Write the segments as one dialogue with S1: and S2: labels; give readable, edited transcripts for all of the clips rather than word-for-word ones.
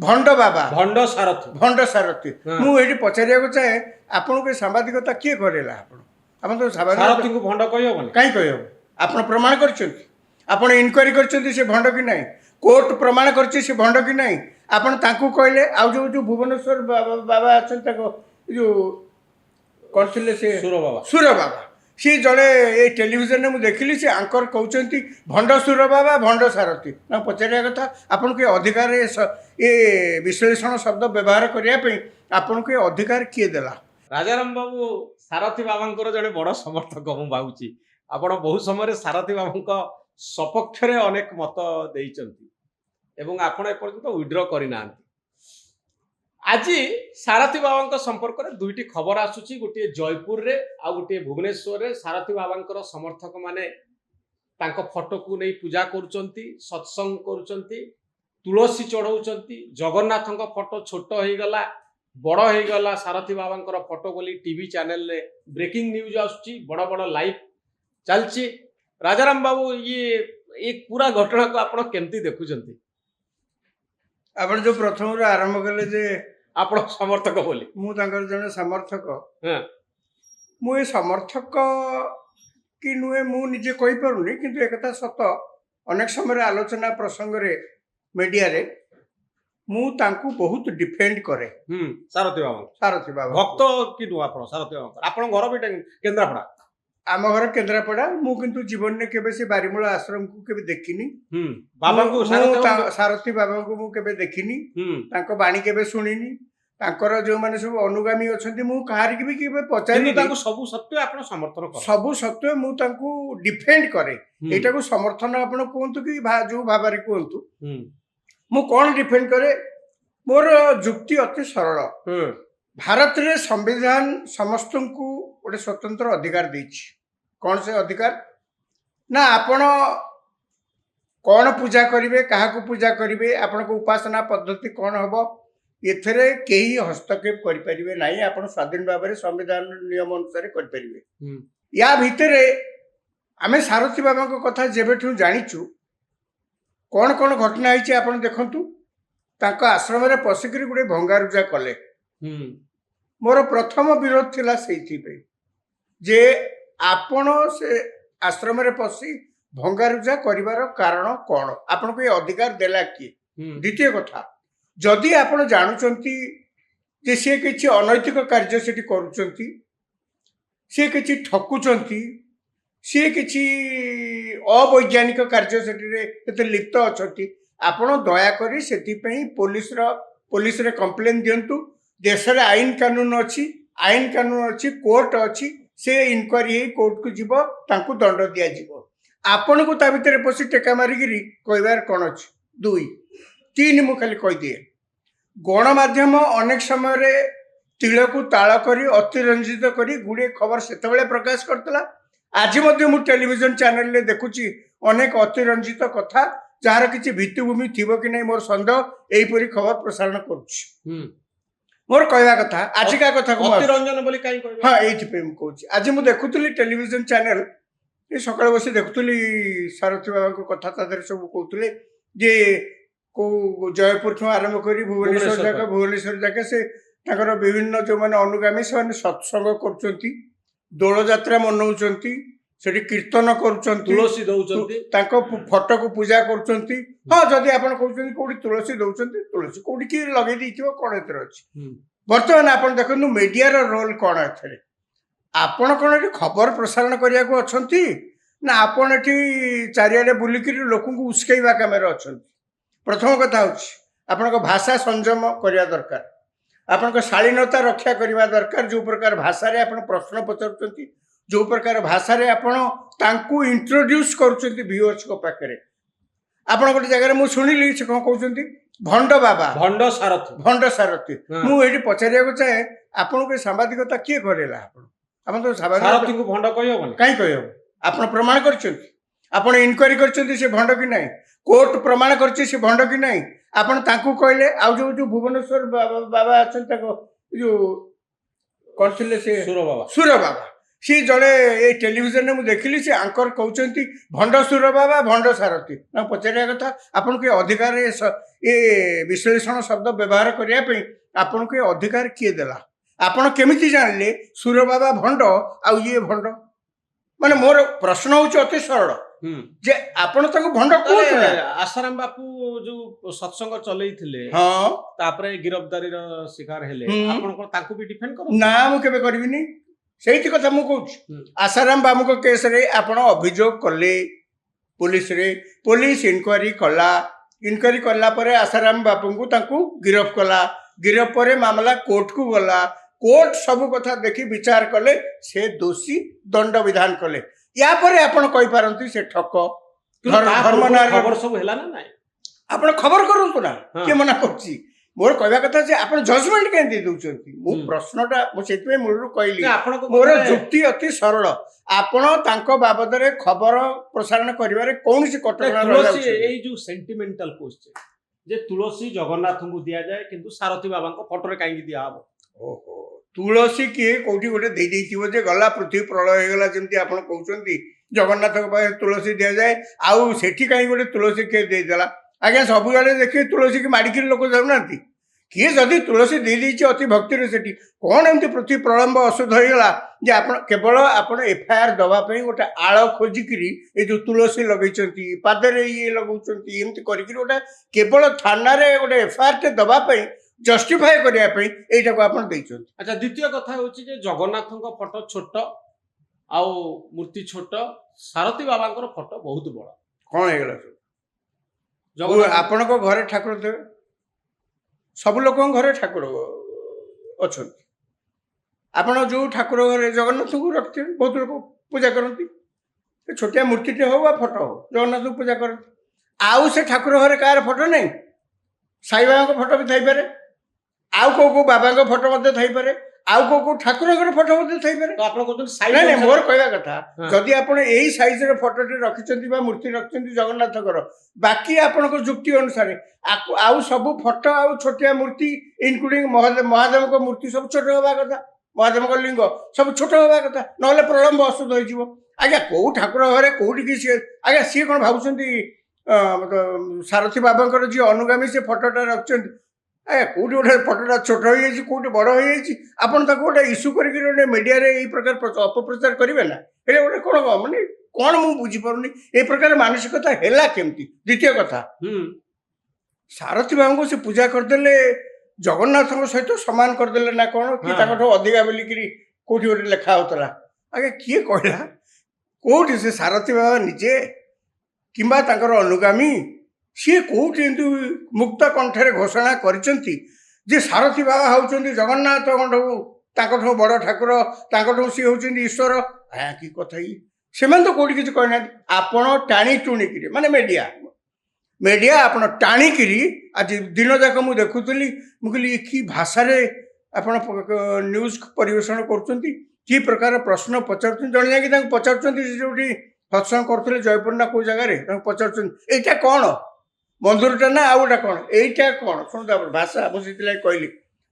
S1: भंड बाबा
S2: भंड सारथी
S1: भंड सारथी
S2: हाँ।
S1: मुझे पचारिया चाहे आपन को सांबादिकता किए करेला आपन तो
S2: सारथी को भंड कही हबनी
S1: कहीं कह आप प्रमाण कर इनक्वारी कर भंड कि नहीं कोर्ट प्रमाण कर भंड कि नहीं आपन तांकू कहले आ जो जो भुवनेश्वर बाबा अच्छा जो कौन थे से सुर बाबा सी जड़े ये टेलीविजन में मुझे देखिली से आंकर कहते भंड सुर बाबा भंड सारथी ना पचारिया कथा आपन के अधिकार ये विश्लेषण शब्द व्यवहार करने आपन के अधिकार किए देला
S2: राजाराम बाबू सारथी बाबा जड़े बड़ समर्थक मु भावुची आपण बहुत समय सारथी बाबा सपक्ष अनेक मत देइचंती एवं आपण एपर्यंत विड्र करना आज सारथी बाबा संपर्क में दुईटी खबर आसूची गोटे जयपुर रे आ गोटे भुवनेश्वर रे सारथी बाबा समर्थक माने तांको फोटो को नहीं पूजा करुचंती सत्संग करुचंती तुलसी चढ़ाउचंती जगन्नाथ फोटो छोट हो गला बड़ हो गला सारथी बाबा फोटो बोली टीवी चैनल रे ब्रेकिंग न्यूज आसूची बड़ बड़ लाइव चलची राजाराम बाबू ये एक पूरा घटना को आपण केमती देखुचंती
S1: आपण जो प्रथम आरंभ कले जे
S2: आपण समर्थक बोली
S1: मु जने समर्थक
S2: हाँ
S1: मु ये समर्थक कि नुहे मु निजे कहि पारुनी किंतु एकता सत अनेक समय आलोचना प्रसंग रे मीडिया रे मु तांकू बहुत डिफेंड करे सारथी बाबा
S2: भक्त कि नु आपण सारथी बाबा आपण घर भी केंद्रापड़ा
S1: आम घर केन्द्रापड़ा मु किंतु जीवन में केबे से बारीमूल आश्रम को केबे देखिनी
S2: बाबा को
S1: सारथी बाबा को मु केबे देखिनी तांको बाणी केबे सुनिनी तांकर जो माने सब अनुगामी अछंती मु कहार की भी केबे पचारि
S2: तांको सब सत्य आपण समर्थन कर
S1: सब सत्य मु तांको डिफेंड करे एटा को समर्थन आपण कोंतु कि जो भाबारे कोंतु मु कोन डिफेंड करे मोर जुक्ति अति सरल भारत रे संविधान समस्त को गोटे स्वतंत्र अधिकार देछि कौन से अधिकार ना आपण कौन पूजा करिवे कहा को पूजा करिवे आपण को उपासना पद्धति कौन हबो एथरे केही हस्तक्षेप करि परिबे नाही आपण स्वाधीन भाव में संविधान नियम अनुसार करि परिबे या भितरे आमे सारथी बाबा को कथा जेबेठु जानिचु कौन कौन घटना होइछि आपण देखंतु तांको आश्रम रे पसिकरी गुडे भंगारुजा कले मोर प्रथम विरोध थिला सेइथि पे जे आपण से आश्रम रे पसी भंगारुजा करिवार कारण कौन आपण को ये अधिकार देला कि द्वितीय कथा जदि आपण जानुचंती जे से किछि अनैतिक कार्य सेठी करूचंती से किछि ठकुचंती से किछि अवैज्ञानिक कार्य सेठी रे एते लिप्त अछंती आपण दया करी सेठी पई पुलिस रे कंप्लेन दियंतु देश रे आईन कानून अच्छी कोर्ट अच्छी से इनक्वारी कोर्ट को जीव तांकु दंड दिया जीव आपण को ता भितर पसी टेका मारिगिरी कहबार कौन अच्छी दुई तीन मु खाली कह दिए गणमाध्यम अनेक समय रे तिल को ताल करी अतिरंजित करी गुड़े खबर से प्रकाश करतला आज मध्य मु टेलीविजन चैनल रे देखुची अनेक अतिरंजित कथा जार किछि भित्तिभूमि थिबो कि नै मोर संदेह एहीपरि खबर प्रसारण करूछि मोर कहवा कथा आजिका कथा को
S2: अतिरंजन बोली काई कहबे
S1: हां एथि पे मु कहूछि आज मु देखुतली टेलीविजन चैनल ए सकाळ बसी देखुतली सारथी बाबा को कथा तादर सब कहउतले जे को जयपुर ठो आरंभ करी भुवनेश्वर जाके से ताकर विभिन्न जो माने अनुगामी से सत्संग करचंती दोल यात्रा मनौचंती सेठी कीर्तन करूचंती
S2: तुलसी दउचंती
S1: ताको फोटो को पूजा करूचंती हां जदी आपण कहउचंती कोडी तुलसी दउचंती तुलसी कोडी की लगे दिथिबो कोन एतर अछि वर्तमान आपण देखनु मीडिया रो रोल कोन एथरे आपण कोन एठी खबर प्रसारण करिया को अछंती ना आपण एठी चारियाडे बुलिकि लोकन को उस्केइबा कामेर अछंती प्रथम कथा होछि आपण को भाषा संयम करिया दरकार आपण को शालीनता रक्षा करिवा दरकार जो प्रकार भाषा रे आपण प्रश्न पचरचंती जो प्रकार भाषा रे आपण तांकू इंट्रोड्यूस करूचंती व्यूअर्स को पाखरे आपण गोटे जगह रे मु सुनिली से कोन कहउचंती भंड बाबा भंड सारथी मु एठी पचारिया को चाहे आपण के सांबादिकता किए करेला आपण तो
S2: सारथी को भंड कहि हबनी
S1: काई कहि हबो आपण प्रमाण करचंती आपण इनक्वारी करचंती से भंड कि नाही कोर्ट प्रमाण करछि से भंड कि नाही आपण तांकू कहले आ जो जो भुवनेश्वर बाबा अछन ताको जो कौन थे से सुर बाबा सी जड़े ये टेलीविजन में देखिली से आंकर कहते भंड सुर बाबा भंड सारथी ना पचारिया कथा आपन के अधिकार ये विश्लेषण शब्द व्यवहार करने आपन के अधिकार किए देला आपण केमिति जानले सुर बाबा भंड आउ ये भंड माने मोर प्रश्न होउछ अति सरल जे आपण ताको भंड कहते
S2: आसाराम बापू जो सत्संग चलैथिले
S1: हाँ
S2: तापरे गिरफ्तारी रो शिकार हेले आपण को ताको भी डिफेंड करो
S1: ना मु केबे करबिनी सेही कथा मु कहूँ आसाराम बाबू को केस रे आपण अभियोग कले पुलिस इनक्वारी कला परे आसाराम बापू को ताको गिरफ कला गिरफ परे मामला कोर्ट को गला कोर्ट सब कथा देखि विचार कले से दोषी दंड विधान कले या परे आपण कहि पारंती से ठक धर्मनार
S2: खबर सब हेला ना नाही
S1: आपण खबर करंतु ना के मना करछि मोर कहवा कथा जे आपण जजमेंट के दे दउचंती मु प्रश्नटा मु सेतमे मूलरु कहली
S2: आपण को
S1: मोर जुक्ति अति सरल आपण तांको बाबद रे खबर प्रसारण करिवारे कोनसी कटकणा
S2: तुलसी एई जो सेंटिमेंटल क्वेश्चन जे तुलसी जगन्नाथ को दिया जाए किंतु सारथी बाबा को फोटो रे काई दिया हबो
S1: ओहो तुलसी किए कोठी गोटे दे देइथिबो जे गला पृथ्वी प्रलय हे गला जेमति आपण कहउचंती जगन्नाथ को पाए तुलसी दिया जाए आउ सेठी काई गोटे तुलसी के दे देला आज्ञा सब गाड़े देखिए तुलसी की माड़िकी लोक जाऊनांती किए जदि तुलसी दे देइछि अति भक्ति सेठी कौन एमती पृथ्वी प्रलंब अशुद्ध हो गला जे आपण केवल आपण एफआईआर दबा पई गोटे आळ खोजिकरी ए जो तुलसी लगैचंती पादरे ये लगौचंती एमती करिकरी गोटे केवल थाना रे गोटे एफआईआर ते दबा पई जस्टिफाई करिया पई एटा को आपण दैचंती
S2: अच्छा द्वितीय कथा होछि जे जगन्नाथଙ୍କ फोटो छोट आउ मूर्ति छोट सारथी बाबाଙ୍କର फोटो बहुत बड़
S1: कौन हे गला आपण को घरे ठाकुर देवे सब लोक घरे ठाकुर अच्छा आपण जो ठाकुर घरे जगन्नाथ को रखते बहुत लोग पूजा करती छोटिया मूर्ति हो फोटो हो जगन्नाथ को पूजा करती आउ से ठाकुर घरे कार फोटो नहीं साई बाबा फोटो भी थी पारे आउ को बाबा फोटो मध्य थी पारे आउ को ठाकुर फोटो मध्य थी पारे
S2: तो आपण को साई
S1: नहीं मोर कहवा कथा जदि आपण एई साइज रे फोटो टे रखिचंती बा मूर्ति रखिचंती जगन्नाथकर बाकी आपण को जुक्ति अनुसार आउ सब फोटो आउ छोटिया मूर्ति इनक्लूडिंग महादेव को मूर्ति सब छोट होबा कथा महादेव को लिंग सब छोट होबा कथा नहले प्रलंब अशुद्ध हो जिवो आज्ञा को ठाकुर घरे कोठी की सी आज्ञा सी कोन भाबुचंती सारथी बाबांकर जी अनुगामी से फोटोटा रखिचंती आज्ञा कोठी गोटे फोटोटा छोट हो जाइछि कोठी बड़ हो जाइछि आपण ताको गोटे इश्यू करके गोटे मीडिया रे एई प्रकार अपप्रचार करिवे ना एले गोटे कोन माने कोन मु बुझी परुनी ए प्रकार मानसिकता हेला केमती द्वितीय कथा सारथी बाबा को से पूजा करदेले जगन्नाथ सहित समान करदेले ना कौन कि अधिका बोलिकी कौटी गोटे लेखा होता आगे किए कहला कौटी से सारथी बाबा निजे किंबा तांकर अनुगामी सी कौटी मुक्त कंठे घोषणा करिसेंती जे सारथी बाबा होउचंती जगन्नाथ तांकठो बड़ ठाकुर तांकठो सी होउचंती ईश्वर आ की कथा ही सेमान तो कौटी किछ कहना आपण टाणी टुणीकरी माने मीडिया आपण टाणीकरी आज दिन जाक मु देखुली मुझे कि भाषा आपण न्यूज परिवेषण करुँच कि प्रकार प्रश्न पचार जन जाकि पचार जो सत्संग करते जयपुर ना कौ जगह पचार यहाँ कौन बंधुरटा ना आउ गोटा कौन यहीटा कौन शुणु भाषा मुझे कहली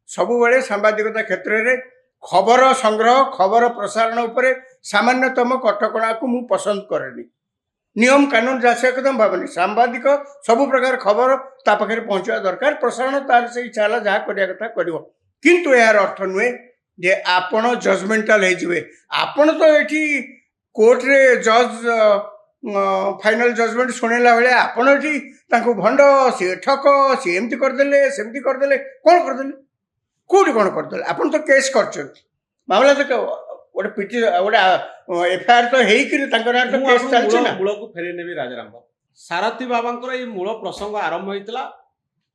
S1: सब सांबादिकता क्षेत्र में खबर संग्रह खबर प्रसारण उपरे सामान्यतम कटकणा को मु पसंद करेनी नियम कानून जैसे एकदम भावनी सांबादिक सब प्रकार खबर ता पाखे पहुंचा दरकार प्रसारण तार से इच्छा है जहाँ करिया कथा करिवो किंतु यार अर्थ नुहे जे आपण जजमेंटाल हे आपण तो एठी कोर्ट रे जज फाइनल जजमेंट शुणेला बेले आपण एठी तांको भंड सी ठक सी एमती करदेले सेमती करदेले कौन करदेले कोठी कौन करदेले आपण तो केस करछंती मामला तो गोटे पिटी गोटे एफआईआर तो हेकरी तो केस चलछि ना
S2: मूल को फेरे नेबी राजाराम सारथी बाबांकर ये मूल प्रसंग आरंभ होइतला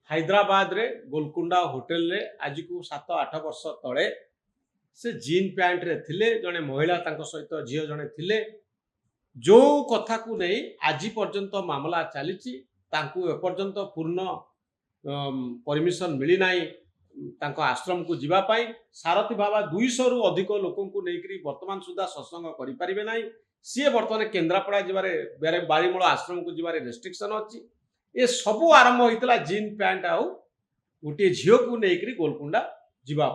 S2: हैदराबाद रे गोलकुंडा होटल रे आज को 7-8 वर्ष तले से जीन पैंट रे थिले जने महिला तांको सहित झियो जने थिले जो कथा को नहीं आज पर्यंत मामला चलीची तांको एपर्यंत पूर्ण परमिशन मिली नाही तांको आश्रम को जीवा पाई सारथी बाबा 200 रु अधिक लोकों को लेकरी वर्तमान सुधा सत्संग करि परिबे नाही सी वर्तमान केन्द्रापड़ा जीवारे बारीमूल आश्रम को जीवारे रेस्ट्रिक्शन अच्छी ये सबू आरंभ होता जीन पैंट आउ गोटे झील को लेकरी गोलकुंडा जीवा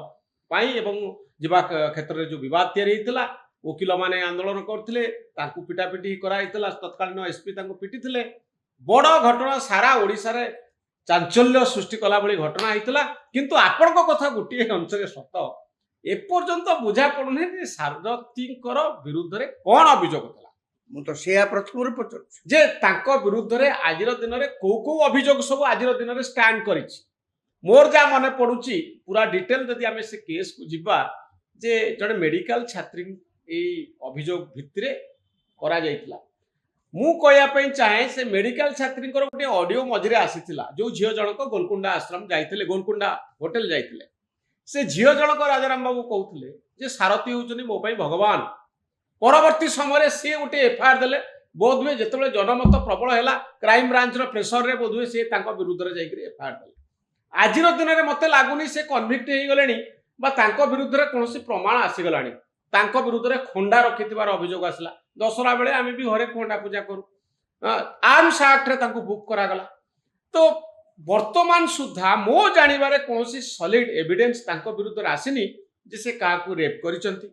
S2: पाई एवं जीवा क्षेत्र में जो विवाद तैयारी होता वकिल माने आंदोलन करथिले तांकु पिटापिटी कराइतला तत्कालीन एसपी तांकु पिटिथिले बड़ घटना सारा ओडिसा रे चांचल्य सृष्टि कला भली घटना होइतला किंतु आपनको कथा गोटे अंशरे सत एपर्यंत बुझा पड़ुनी जे सारथींकर विरुद्ध रे कोन अभियोग थला
S1: मु तो सेया प्रथम पचार
S2: जे तांको विरुद्ध रे आजिर दिन रे को अभियोग सब आजिर दिन रे स्टैंड करिछि मोर जा मने पडुछि पूरा डिटेल जदि आमे से केस को जिबा जे जड़े मेडिकल छात्री ए अभियोग भितरे करा जाइतला मु कहया पई चाहे से मेडिकल छात्री गोटे ऑडियो मझिरे आसीथिला जो झियो जनक गोलकुंडा आश्रम जाइथिले गोलकुंडा होटल जाइथिले से झियो जनक राजाराम बाबू कहउथिले जे सारथी होउचनी मो पई भगवान परवर्ती समय से गोटे एफआईआर देले बोधवे जेतबेले जनमत प्रबल हैला क्राइम ब्रांच रो प्रेशर रे बोधवे से तांको विरुद्ध रे जाइकरी एफआईआर देले आजिर दिन रे मते लागुनी से कन्विक्ट हेई गलेनी बा तांको विरुद्ध रे कोनोसी प्रमाण आसी गलानी तांको विरुद्ध रे खोंडा रखिथिबार अभियोग आसला दशरा बेले आमे भी घरे खोंडा पूजा करू आर्म्स एक्ट रे तांको बुक करा गला तो वर्तमान सुधा मो जानिबारे कोनोसी सॉलिड एविडेंस तांको विरुद्ध रे आसीनी जे से काकू रेप करिसंती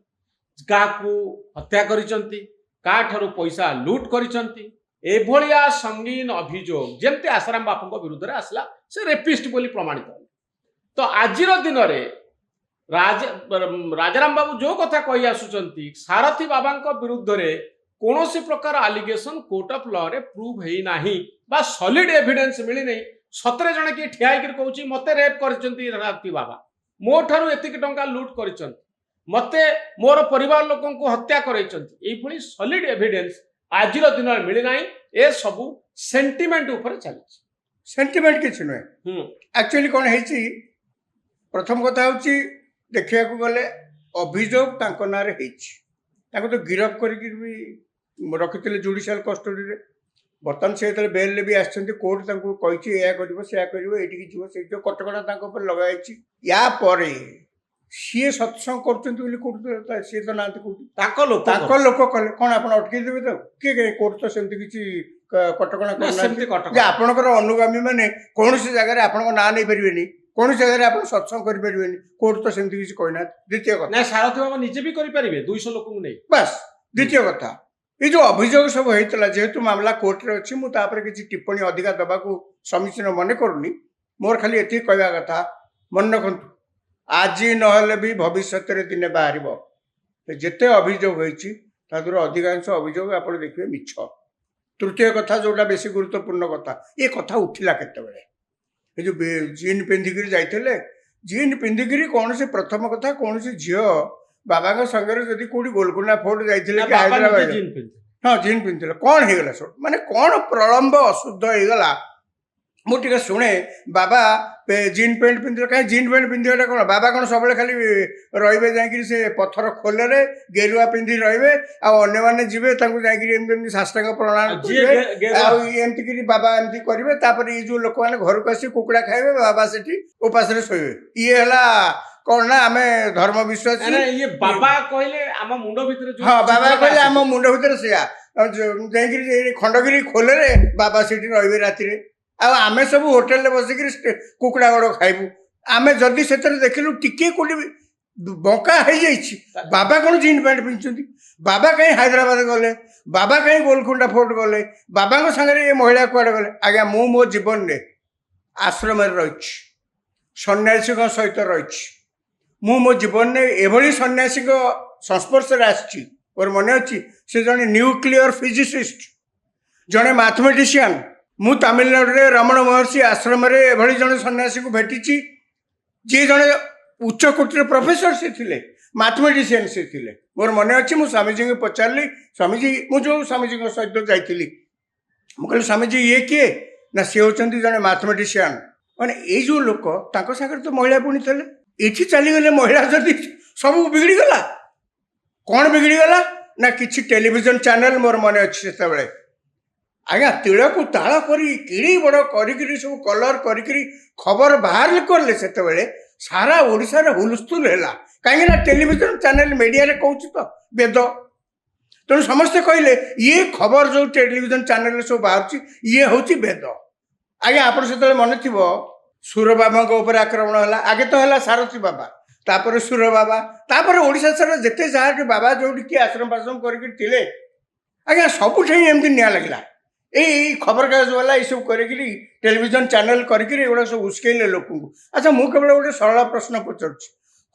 S2: काकू हत्या करिसंती का ठारू पैसा लूट करिसंती एभलिया संगीन अभियोग जेमते आसाराम बापूଙ୍କ विरुद्ध रे आसला से रेपिस्ट बोली प्रमाणित तो आजिर दिन रे राजाराम बाबू जो कथा कही आसुचंती सारथी बाबाଙ୍କ विरुद्ध रे कोनोसी प्रकार एलिगेशन कोर्ट ऑफ लॉ रे प्रूव हेई नाही बा सॉलिड एविडेंस मिली नहीं सतरे जने की ठिया कर कहूची मते रेप करचंती सारथी बाबा मो ठारू एतिक टंका लूट करचंती मते मोर परिवार लोकन को हत्या करैचंती एई भली सॉलिड एविडेंस आजिर दिन रे मिली नाही ए सब सेंटिमेंट ऊपर चली
S1: सेंटिमेंट किछि नै एक्चुअली कोन हेछि प्रथम कथा होछि देखिया को गले अभियोग तांको नारे हेछि ताको तो गिरफ करिक भी रखिथिले जुडिशियल कस्टडी रे बर्तमान से तले बेल ले भी आछंती कोर्ट तांको कहिछि एया करिवो सेया करिवो एटिकी जीवो से जो कटकणा तांको पर लगाइछि या परे सीए सत्संग करचंती बोली कोर्ट सी तो नांती कोर्ट ताको लोक कले कोन आपण अटकी देबे तो के कोर्ट तो सेमती किछि कटकणा करना जे आपनकर अनुगामी माने कोनोसी जगह रे आपनको ना नै परिबेनी कोन जगह रे आपण सत्संग करि परिबेनी कोर्ट तो सेमती किछि कहना द्वितीय कथा
S2: ना सारथी बाबा निजे भी करि परिबे 200 लोक को नै
S1: बस द्वितीय कथा ये जो अभियोग सब होइतला जेहेतु मामला कोर्ट रे अछि मु तापर किछि टिप्पणी अधिका दबा को समीचीन मने करूनी मोर खाली एति कहवा कथा मन रखंतु आज नहले भी भविष्य रे दिने बाहरिबो जेते अभियोग होइछि तादुर अधिकांश अभियोग आपण देखिबे मिछ तृतीय कथा जोटा बेसी गुरुत्वपूर्ण कथा ये कथा उठिला केते बेले ए जो जीन पिंधिगिरी जाइथिले जीन पिंधिगिरी कौन से प्रथम कथा कौन से झियो बाबा का संगे जदि कोडी गोलकुंडा फोर्ट जाइथिले कि हैदराबाद हां जीन पिंधिले कौन हे गला सो माने कौन प्रलंब अशुद्ध हे गला मु टिके सुने बाबा जीन पेंट पिंधिले काहे जीन पेंट पिंधिला कोन बाबा कोन सबले खाली रहिबे जाइकरी से पत्थर खोलरे गेरुआ पिंधि रहिबे आ अन्य माने जिबे तांको जाइकरी एमति साष्टांग प्रणाम करिवे आ एमति करी बाबा एमति करिवे तापर ई जो लोक माने घर को आसी कुकुडा खाइबे बाबा सेठी उपास रे सोइबे ये हला कोन ना हमें धर्म विश्वास
S2: ये बाबा कहले आम मुंडो भितरे जो
S1: हां बाबा कहले आम मुंडो भितरे सिया जाइकरी खंडगिरी खोलरे बाबा सेठी रहिबे राती रे आमे सब होटेल रे बसिक कुकुड़ा गोड़ खाइबू आमे जदि सेतरे देखिलु टिके कोडी बंका हो जाइछि बाबा कौन जीन पैंट पिंधुचंती बाबा कहीं हैदराबाद गले बाबा कहीं गोलकुंडा फोर्ट गले बाबा को संगे ये महिला कुआडे गले आज्ञा मु मो जीवन रे आश्रम रे रहिछि सन्यासी सहित रहिछि मु मो जीवन रे एभली सन्यासी संस्पर्श रे आछि और मन अछि से जने न्यूक्लियर फिजिसिस्ट जने मैथमेटिशियन मु तमिलनाडु रे रमण महर्षि आश्रम रे एभली जने सन्यासी को भेटिछि जे जने उच्च कोटि प्रोफेसर से थिले मैथमेटिशियन से थिले मोर मन अछि मु स्वामीजी को पचारली स्वामीजी मु जो स्वामीजी को सहित जाइथिली मु कहली स्वामीजी ये किए ना से होचंती जने मैथमेटिशियन माने ए जो लोक ताको सागर तो महिला पुणी थले एठी चली गले महिला जदी सब बिगड़ी गला कौन बिगड़ी गला ना किछि टेलीविजन चैनल मोर मन अछि सेते बेले आज्ञा तिल को ताल करी किड़ी बड़ करी सब कलर करी खबर बाहर करले सेते बेले सारा ओडिसा रे हुलस्थुल हैला कहीं ना टेलीविजन चैनल मीडिया रे कहूछ तो वेद तेणु समस्ते कहले ये खबर जो टेलीविजन चैनल सब बाहर ये हूँ वेद आज्ञा आप मन थी सुर बाबा ऊपर आक्रमण है आगे तो है सारथी बाबा तापर सुर बाबा तापर ओडिशा सारा जेते जहाँ बाबा जोटी किए आश्रम पाश्रम करके थिले आज्ञा सबुठाई एमती निया लगला यही खबर कागज वाला ये सब करी टेलीविजन चैनल करके एगुड़ा सब उस्केले लोक अच्छा मुझे केवल गोटे सरल प्रश्न पचार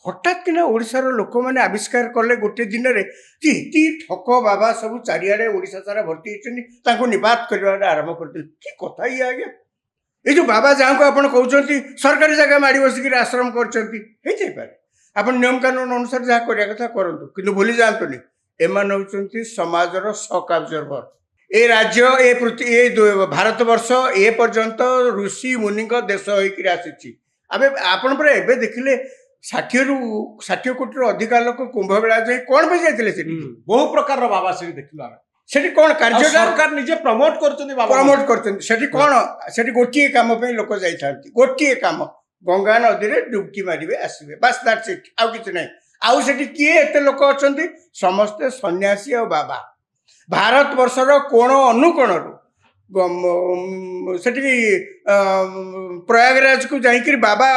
S1: हठात कि ओडिशार लोक मैंने आविष्कार कले गोटे दिन में जे ये ठक बाबा सब चारिड़े ओडिशा सारा भर्ती होती निपात कर आरंभ करते कि कथा ये आज्ञा ये जो बाबा जहाँ को आप कहते सरकारी जगह माड़ी बसिक आश्रम कर आप नियम कानून अनुसार जहाँ करने कथा करूँ कि भूली जातुनि एमान होती समाजर शक ऑब्जर्वर ए राज्य ए पृथ्वी ए भारत वर्ष ए पर्यंत ऋषि मुनि देश होकर आसी आपण पर एबे देखिले 60 कोटी अधिका लोक कुंभ मेला जाए कौन पे जाते
S2: बहु प्रकार बाबा से देखिलु
S1: सेठी कौन कार्य
S2: सरकार निजे प्रमोट करछन बाबा
S1: प्रमोट करछन सेठी कौन सेठी गोटिए काम पे लोक जाइथांती गोटिए काम गंगा नदी रे डुबकी मारिबे आसीबे बस दैट्स इट आउ किछ नै आउ सेठी किए एते लोक अछंती समस्त सन्यासी और बाबा भारत वर्षर कोण अनुकोणरू सेठी प्रयागराज को जाइकरी बाबा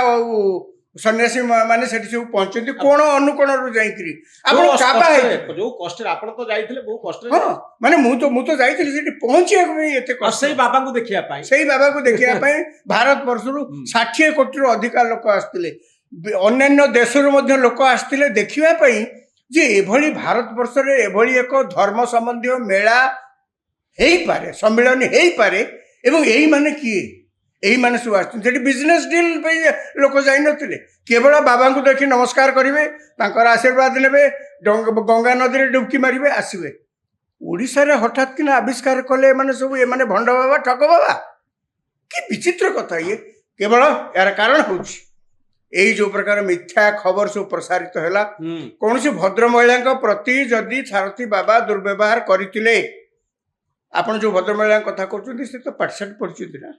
S1: सन्यासी माने सेठी सब पहुंचती कोण अनुकोणरू जाइकरी आपण काबा
S2: जो कष्ट आपण तो जाइथिले बहु कष्ट
S1: हां माने मु तो जाइथिले सेठी पहुंचिया को एते कष्ट
S2: सही बाबा को देखिया पाई
S1: सही बाबा को देखिया पाई भारत वर्षरू 60 कोटी रो अधिक लोक आस्तिले अन्य देशरू मध्ये लोक आस्तिले देखिया पाई जे एभली भारत वर्ष रे एभली एक धर्म संबंधी मेला हेई पारे सम्मेलन हेई पारे एवं एही माने किए एही माने सब आछन बिजनेस डील पे लोक जाई नथिले केवल बाबा को देखि नमस्कार करिवे तांकर आशीर्वाद नेबे गंगा नदी रे डुबकी मारिवे आसीबे ओडिसा रे हठात किना आविष्कार कले माने सब ए माने भंड बाबा ठक बाबा कि विचित्र कथा ये केवल यार कारण होछि यही जो प्रकार मिथ्या खबर सब प्रसारित हैला कौन सी भद्र महिला प्रति जदि सारथी बाबा दुर्व्यवहार करथिले आपण जो भद्र महिला कथा करछुंती से तो पाठशाठ पढ़छुंती ना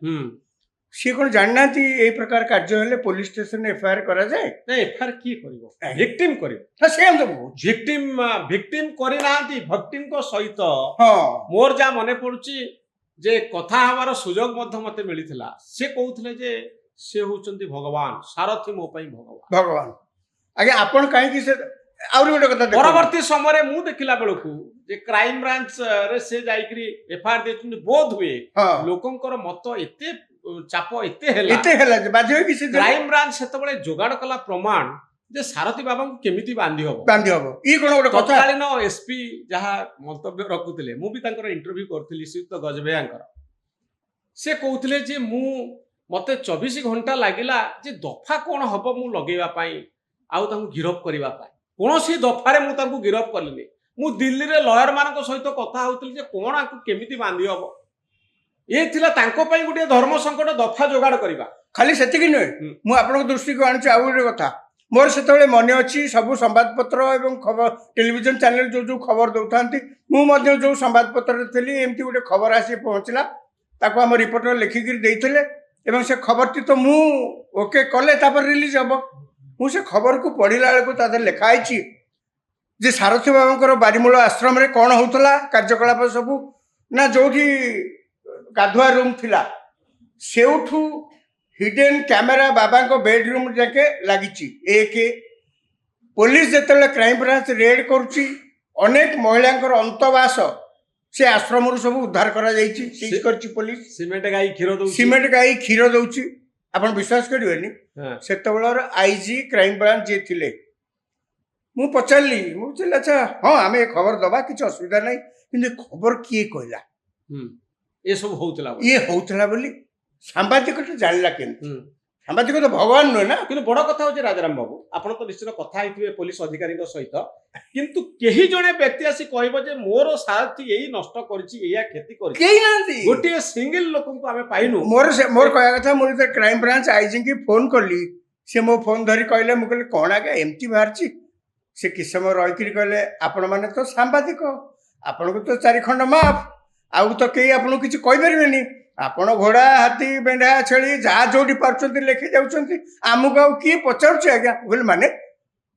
S1: सी कौन जानना यही प्रकार कार्य हेले पुलिस स्टेशन एफआईआर करा जाए
S2: ना एफआईआर की करिवो विक्टिम करिवो
S1: हां सेम सब
S2: विक्टिम करि नांती विक्टिम को सहित
S1: हां
S2: मोर जा मने पड़ुची जे कथा हमार सुजोग मध्य मते मिलिथिला से कहउथले जे से होचंती भगवान सारथी मो पई
S1: भगवान आगे आपण काहे कि से आउरी गोटे कथा
S2: परवर्ती समय रे मु देखिला बेलकू जे क्राइम ब्रांच रे से जाइकरी एफआईआर देछुनी बोध हुए लोकंकर मत एते चाप एते हेला
S1: जे बाजे कि से
S2: क्राइम ब्रांच सेतबेले जोगाड़ कला प्रमाण जे सारथी बाबा को केमिति बांधी हबो
S1: ई कोन गोटे कथा
S2: तत्कालीन एसपी जहा मंतव्य रखुतिले मु भी तांकर इंटरव्यू करथिली श्रीयुक्त गजभैयाकर से कहउतिले जे मु मते 24 घंटा लागिला जे दफा कोन हबो मु लगेवा पाई आउ तांको गिरफ करिवा पाई कोनोसी दफारे मु तांको गिरफ करलिनी मु दिल्ली रे लॉयर मानको सहित कथा होउतिल जे कोन आकु केमिति बांधी हबो ये थिला तांको पई गुटे धर्म संकट दफा जोगाड़ करिवा
S1: खाली सेति कि नै मु आपन दृष्टि को आनि आउ रे कथा मोर सेतबेले मने अछि सब संवाद पत्र एवं खबर टेलीविजन चैनल जो जो खबर दउथांती मु मध्ये जो संवाद पत्र रे थली एमती गुटे खबर आसी पहुंचला ताको हम रिपोर्टर लिखिक देइथिले एवं से खबर टी तो मु ओके कले तापर रिलीज हबो मु से खबर को पढ़िला बेलू तादर लिखाई जे सारथी बाबा बारीमूल आश्रम रे कौन होता कार्यकलाप सब ना जो गाधुआ रूम थिला सेउठू हिडन कैमेरा बाबा को बेडरूम जाके लगी एक पुलिस जिते क्राइम ब्रांच रेड करुच्ची अनेक महिला अंतवास से आश्रम सब उद्धार करा सीज करची पुलिस
S2: सीमेंट गाई
S1: क्षीर दउची आपण विश्वास करिवेनी सेतबेलर आईजी क्राइम ब्रांच जे थिले मु पचारली मु चल अच्छा हां आमे खबर दबा किछ असुविधा नै किंतु खबर किए कहला
S2: ये सब
S1: होउतला बोली सांबादिक जानला केमती सांबादिक तो भगवान नुहे ना
S2: कि बड़ कथा हो राजाराम बाबू आपण तो निश्चित कथा होइथिबे पुलिस अधिकारी सहित किंतु केही जणे व्यक्ति आसी कहबो जे मोर सारथी एही नष्ट करछि एया खेती करछि
S1: केही नांती
S2: गोटे सिंगल लोक को आमे पाइनु
S1: मोर कहया कथा मोर तो क्राइम ब्रांच आईजी की फोन करली से मो फोन धरी कहले मु कहले कोन आगे एमती बाहरछि से कि समय रहिकरी कहले आपण माने तो सांबादिक आपण को तो चारि खंड माफ आउ तो केही आपण किछि कहि परबेनी आपण घोड़ा हाथी बेंडा छेली जहाँ जोटी पार्टी लिखी जाऊँच आमको आउ किए पचारुचे आज्ञा बोले माने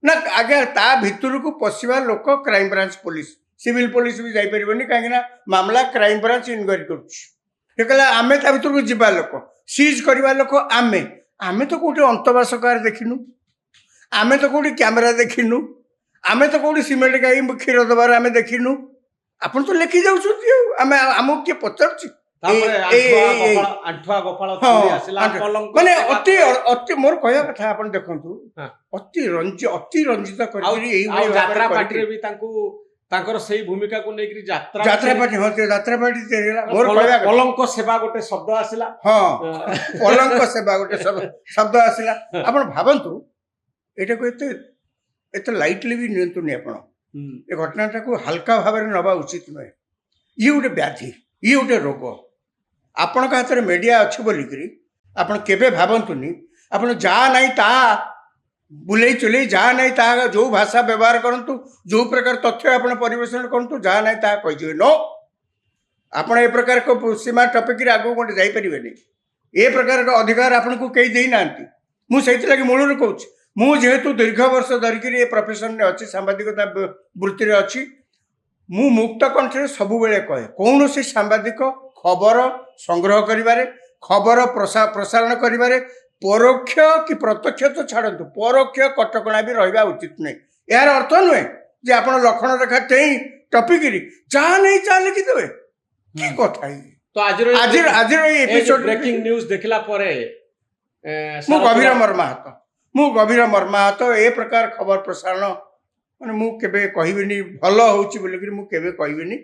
S1: ना आज्ञा ता भितर को पशिबा लोक crime branch police civil police भी जापर कहीं मामला क्राइम ब्रांच इनक्वारी कर आमे ता भितर को जीवा लोक सीज करवा लोक आमे आमे तो कौटे अंतवास कार देखिनु ଆମେ ତ କୋଉଠି କ୍ୟାମେରା ଦେଖିନୁ, ଆମେ ତ କୋଉଠି ସିମେଣ୍ଟ ଗାଈ କ୍ଷୀର ଦେବାର ଆମେ ଦେଖିନୁ। ଆପଣ ତ ଲେଖି ଯାଉଛନ୍ତି ଆଉ ଆମେ ଆମକୁ କିଏ ପଚାରୁଛି?
S2: ତାପରେ ଆଣ୍ଠୁଆ ଗୋପାଳ
S1: ହଁ,
S2: ଚୁଡ଼ି ଆସିଲା,
S1: ଆଣ୍ଠୁଆ।
S2: ପଲଙ୍କ
S1: ମାନେ
S2: ସେବା
S1: ଅତି
S2: ପରେ।
S1: ଅତି ମୋର କହିବା କଥା ଆପଣ ଦେଖନ୍ତୁ,
S2: ହଁ।
S1: ଅତି ରଞ୍ଜିତ
S2: ଆଉ
S1: କରିକିରି
S2: ଆଉ
S1: ଏଇଭଳି
S2: ଯାତ୍ରା
S1: ଭାବରେ
S2: ପାର୍ଟିରେ
S1: କରିକି
S2: ବି ତାଙ୍କର ସେଇ ଭୂମିକାକୁ ନେଇକରି ଯାତ୍ରା
S1: ଯାତ୍ରା ପାର୍ଟି, ହଁ ସେ ଯାତ୍ରା ପାର୍ଟି ତିଆରି ହେଲା। ମୋର
S2: ପଲ-
S1: କହିବା କଥା,
S2: ପଲଙ୍କ ସେବା ଗୋଟେ ଶବ୍ଦ ଆସିଲା।
S1: ହଁ
S2: ଅ,
S1: ପଲଙ୍କ ସେବା ଗୋଟେ ଶବ୍ଦ ଆସିଲା। ଆପଣ ଭାବନ୍ତୁ ଏଇଟାକୁ ଏତେ ଲାଇଟଲି ବି ନିଅନ୍ତୁନି ଆପଣ।
S2: ହୁଁ,
S1: ଏ ଘଟଣାଟାକୁ ହାଲକା ଭାବରେ ନେବା ଉଚିତ ନୁହେଁ। ଇଏ ଗୋଟେ ବ୍ୟାଧି, ଇଏ ଗୋଟେ ରୋଗ। ଆପଣଙ୍କ ହାତରେ ମିଡ଼ିଆ ଅଛି ବୋଲିକିରି ଆପଣ କେବେ ଭାବନ୍ତୁନି ଆପଣ ଯାହା ନାହିଁ ତାହା ବୁଲେଇ ଚଲେଇ, ଯାହା ନାହିଁ ତାହା ଯେଉଁ ଭାଷା ବ୍ୟବହାର କରନ୍ତୁ, ଯେଉଁ ପ୍ରକାର ତଥ୍ୟ ଆପଣ ପରିବେଷଣ କରନ୍ତୁ, ଯାହା ନାହିଁ ତାହା କହିଯିବେ। नो, ଆପଣ ଏ ପ୍ରକାର ସୀମା ଟପିକରେ ଆଗକୁ ଗୋଟେ ଯାଇପାରିବେନି। ଏ ପ୍ରକାର ଅଧିକାର ଆପଣଙ୍କୁ କେହି ଦେଇନାହାନ୍ତି। ମୁଁ ସେଇଥିଲାଗି ମୂଳରୁ କହୁଛି, ମୁଁ ଯେହେତୁ ଦୀର୍ଘ ବର୍ଷ ଧରିକିରି ଏ ପ୍ରଫେସନରେ ଅଛି, ସାମ୍ବାଦିକତା ବୃତ୍ତିରେ ଅଛି, ମୁଁ ମୁକ୍ତ କଣ୍ଠରେ ସବୁବେଳେ କହେ କୌଣସି ସାମ୍ବାଦିକ ଖବର ସଂଗ୍ରହ କରିବାରେ, ଖବର ପ୍ରସାରଣ କରିବାରେ ପରୋକ୍ଷ କି ପ୍ରତ୍ୟକ୍ଷ ତ ଛାଡ଼ନ୍ତୁ, ପରୋକ୍ଷ କଟକଣା ବି ରହିବା ଉଚିତ ନୁହେଁ। ଏହାର ଅର୍ଥ ନୁହେଁ ଯେ ଆପଣ ଲକ୍ଷଣ ରେଖା ଟେଇଁ ଟପିକିରି ଯାହା ନେଇ ଯାହା ଲେଖିଦେବେ। କି କଥା ଇଏ?
S2: ତ ଆଜିର
S1: ଆଜିର ଏଇ ଏପିସୋଡ
S2: ବ୍ରେକିଂ ନ୍ୟୁଜ ଦେଖିଲା ପରେ
S1: ମୁଁ ଗଭୀର
S2: ସାରଥିର-
S1: ମର୍ମାହତ। ଏ ପ୍ରକାର ଖବର ପ୍ରସାରଣ ମାନେ ମୁଁ କେବେ କହିବିନି ଭଲ ହଉଛି ବୋଲିକିରି, ମୁଁ କେବେ କହିବିନି।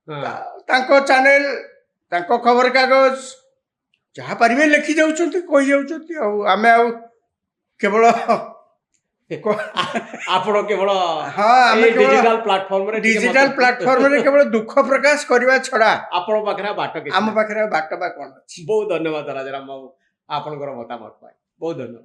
S2: ହଁ,
S1: ତାଙ୍କ ଚ୍ୟାନେଲ, ତାଙ୍କ ଖବରକାଗଜ ଯାହା ପାରିବେ ଲେଖି ଯାଉଛନ୍ତି, କହି ଯାଉଛନ୍ତି। ଆଉ ଆମେ ଆଉ କେବଳ
S2: ଆପଣ କେବଳ
S1: ହଁ ଆମେ କେବଳ
S2: ଡିଜିଟାଲ ପ୍ଲାଟଫର୍ମରେ
S1: ଡିଜିଟାଲ ପ୍ଲାଟଫର୍ମରେ କେବଳ ଦୁଃଖ ପ୍ରକାଶ କରିବା ଛଡା
S2: ଆପଣଙ୍କ ପାଖରେ ଆଉ ବାଟ କିଛି
S1: ଆମ
S2: ନାହିଁ।
S1: ପାଖରେ ଆଉ ବାଟ ବା କଣ ଅଛି?
S2: ବହୁତ ଧନ୍ୟବାଦ ରାଜାରାମ ବାବୁ ଆପଣଙ୍କର ମତାମତ ପାଇଁ, ବହୁତ ଧନ୍ୟବାଦ।